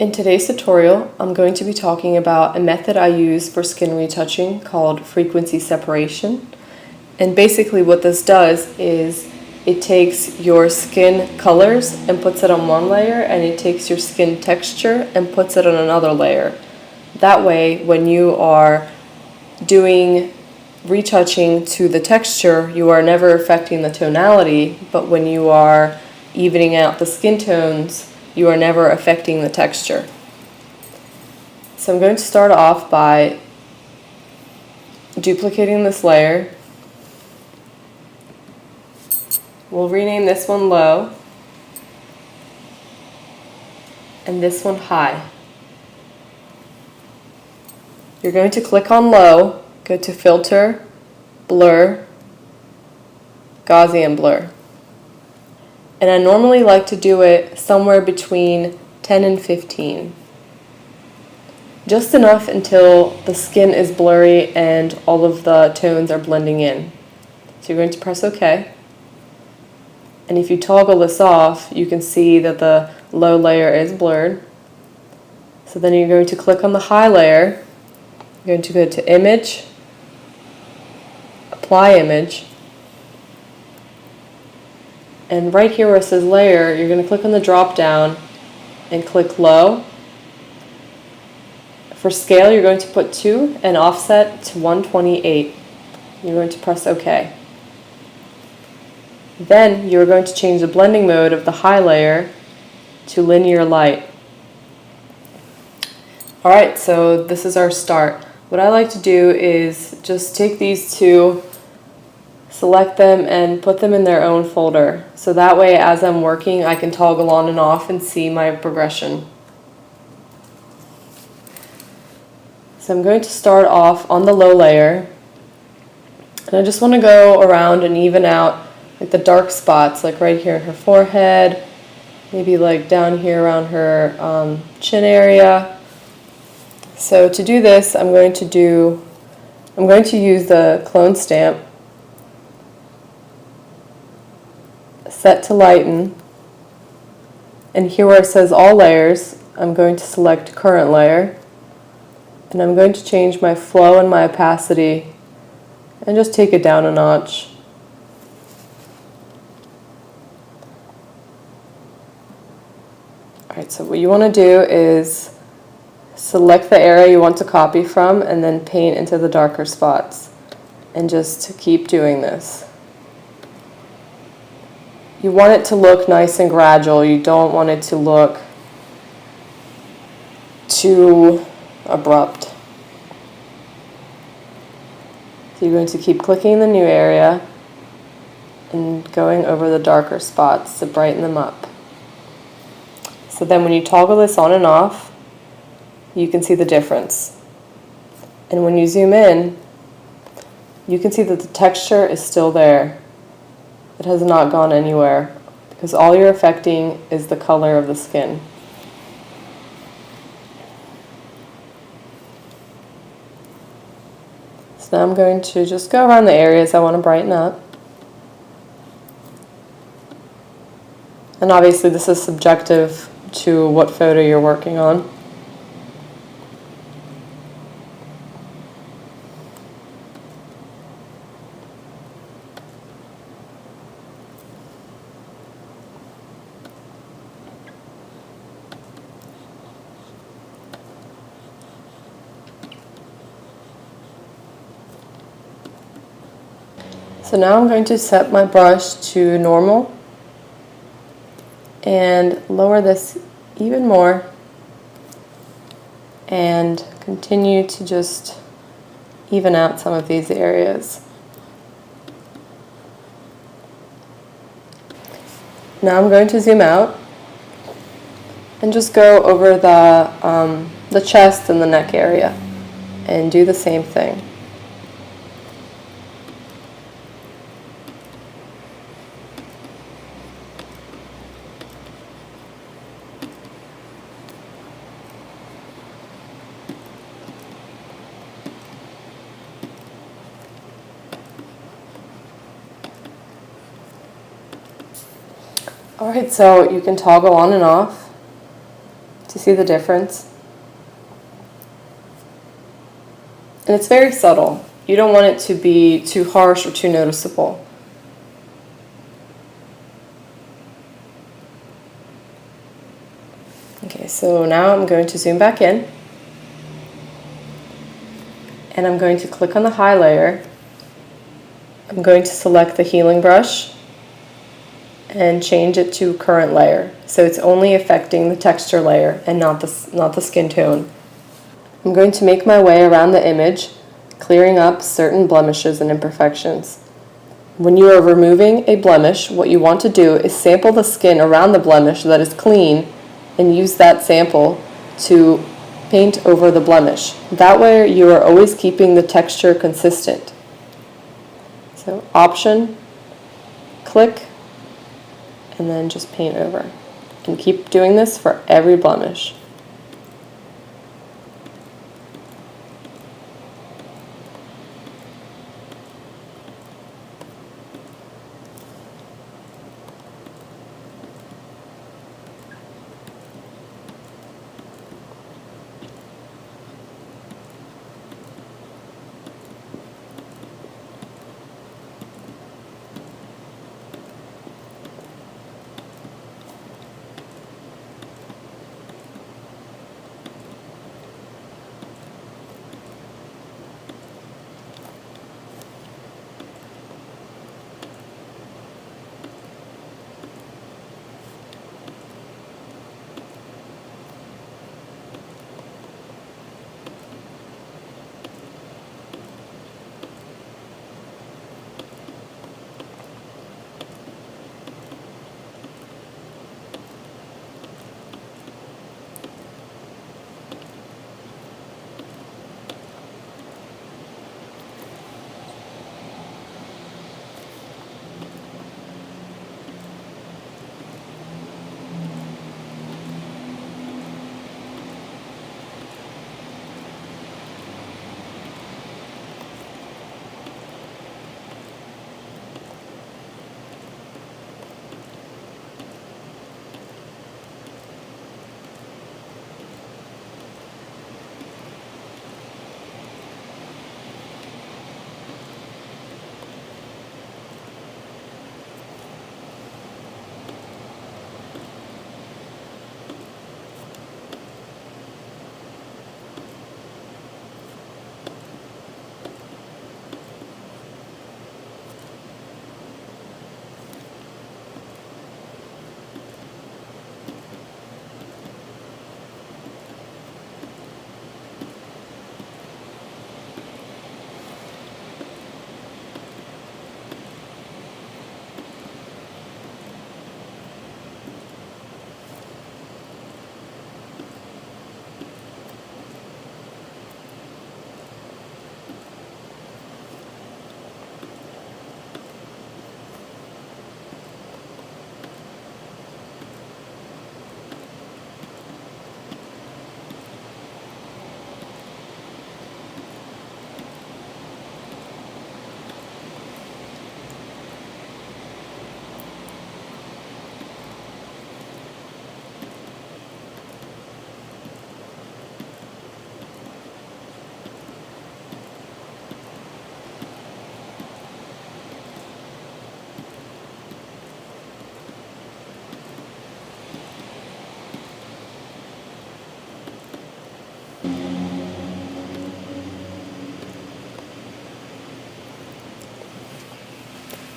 In today's tutorial, I'm going to be talking about a method I use for skin retouching called frequency separation. And basically what this does is it takes your skin colors and puts it on one layer, and it takes your skin texture and puts it on another layer. That way, when you are doing retouching to the texture, you are never affecting the tonality, but when you are evening out the skin tones, you are never affecting the texture. So I'm going to start off by duplicating this layer. We'll rename this one low and this one high. You're going to click on low, go to filter, blur, Gaussian blur. And I normally like to do it somewhere between 10 and 15. Just enough until the skin is blurry and all of the tones are blending in. So you're going to press OK. And if you toggle this off, you can see that the low layer is blurred. So then you're going to click on the high layer. You're going to go to Image, Apply Image. And right here where it says Layer, you're going to click on the drop down and click Low. For scale, you're going to put 2 and offset to 128. You're going to press OK. Then you're going to change the blending mode of the high layer to linear light. Alright, so this is our start. What I like to do is just take these two, select them, and put them in their own folder. So that way, as I'm working, I can toggle on and off and see my progression. So I'm going to start off on the low layer. And I just want to go around and even out like the dark spots, like right here in her forehead, maybe like down here around her chin area. So to do this, I'm going to use the clone stamp, set to lighten, and here where it says all layers, I'm going to select current layer, and I'm going to change my flow and my opacity and just take it down a notch. Alright, so what you want to do is select the area you want to copy from and then paint into the darker spots, and just keep doing this. You want it to look nice and gradual. You don't want it to look too abrupt. So you're going to keep clicking the new area and going over the darker spots to brighten them up. So then when you toggle this on and off, you can see the difference. And when you zoom in, you can see that the texture is still there. It has not gone anywhere, because all you're affecting is the color of the skin. So now I'm going to just go around the areas I want to brighten up. And obviously this is subjective to what photo you're working on. So now I'm going to set my brush to normal and lower this even more and continue to just even out some of these areas. Now I'm going to zoom out and just go over the chest and the neck area and do the same thing. Alright, so you can toggle on and off to See the difference? And it's very subtle. You don't want it to be too harsh or too noticeable. Okay, so now I'm going to zoom back in. And I'm going to click on the high layer. I'm going to select the healing brush and change it to current layer. So it's only affecting the texture layer and not the skin tone. I'm going to make my way around the image, clearing up certain blemishes and imperfections. When you are removing a blemish, what you want to do is sample the skin around the blemish that is clean and use that sample to paint over the blemish. That way you are always keeping the texture consistent. So Option, click, and then just paint over. And keep doing this for every blemish.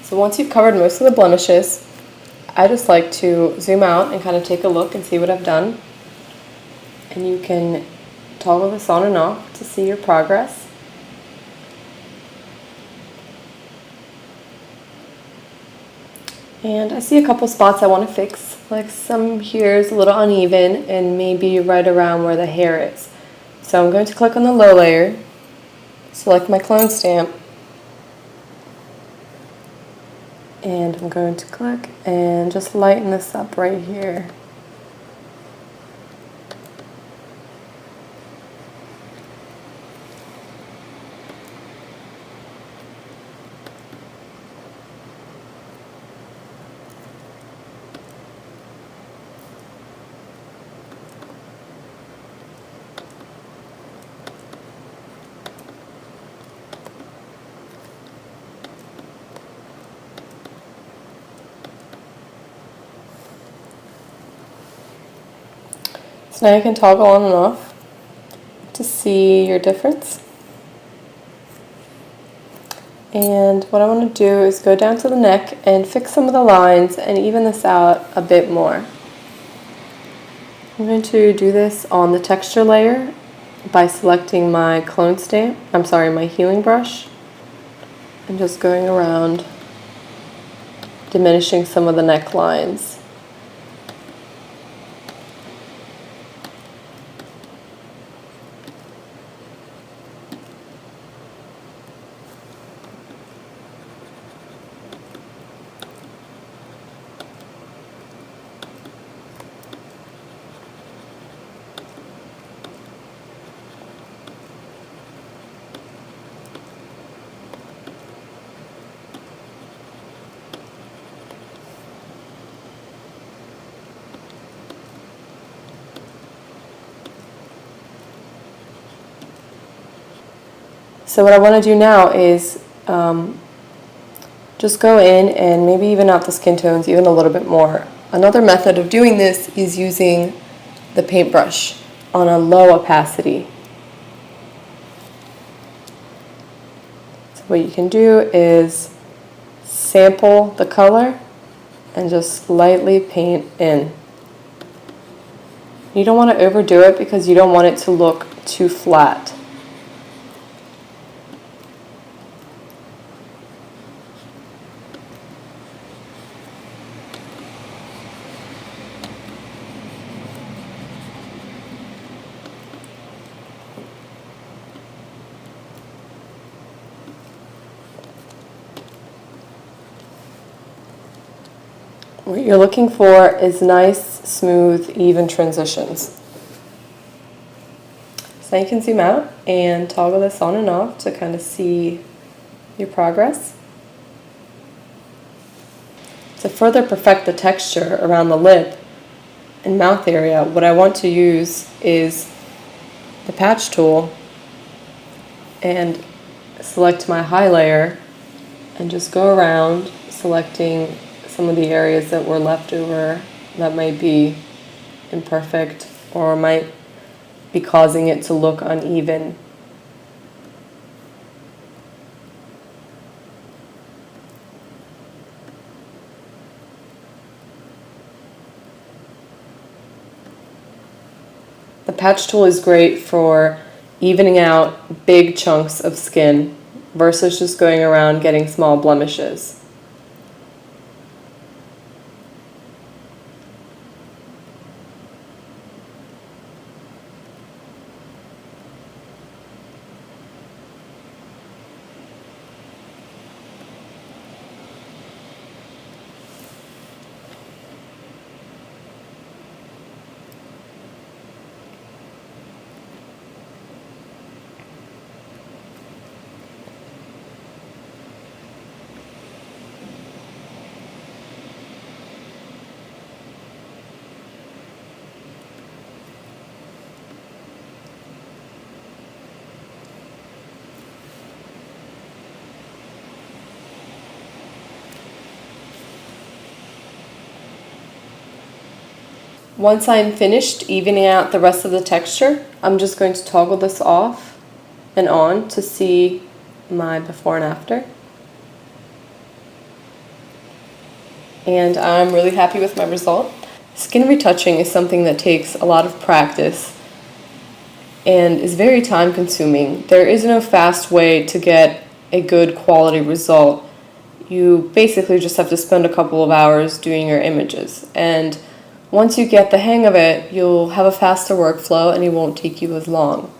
So once you've covered most of the blemishes, I just like to zoom out and kind of take a look and see what I've done. And you can toggle this on and off to see your progress. And I see a couple spots I want to fix, like some here is a little uneven and maybe right around where the hair is. So I'm going to click on the low layer, select my clone stamp, and I'm going to click and just lighten this up right here. So now you can toggle on and off to see your difference. And what I want to do is go down to the neck and fix some of the lines and even this out a bit more. I'm going to do this on the texture layer by selecting my my healing brush, and just going around diminishing some of the neck lines. So what I want to do now is just go in and maybe even out the skin tones even a little bit more. Another method of doing this is using the paintbrush on a low opacity. So what you can do is sample the color and just lightly paint in. You don't want to overdo it because you don't want it to look too flat. What you're looking for is nice, smooth, even transitions. So now you can zoom out and toggle this on and off to kind of see your progress. To further perfect the texture around the lip and mouth area, what I want to use is the patch tool and select my high layer and just go around selecting some of the areas that were left over that might be imperfect or might be causing it to look uneven. The patch tool is great for evening out big chunks of skin versus just going around getting small blemishes. Once I'm finished evening out the rest of the texture, I'm just going to toggle this off and on to see my before and after. And I'm really happy with my result. Skin retouching is something that takes a lot of practice and is very time consuming. There is no fast way to get a good quality result. You basically just have to spend a couple of hours doing your images, and once you get the hang of it, you'll have a faster workflow and it won't take you as long.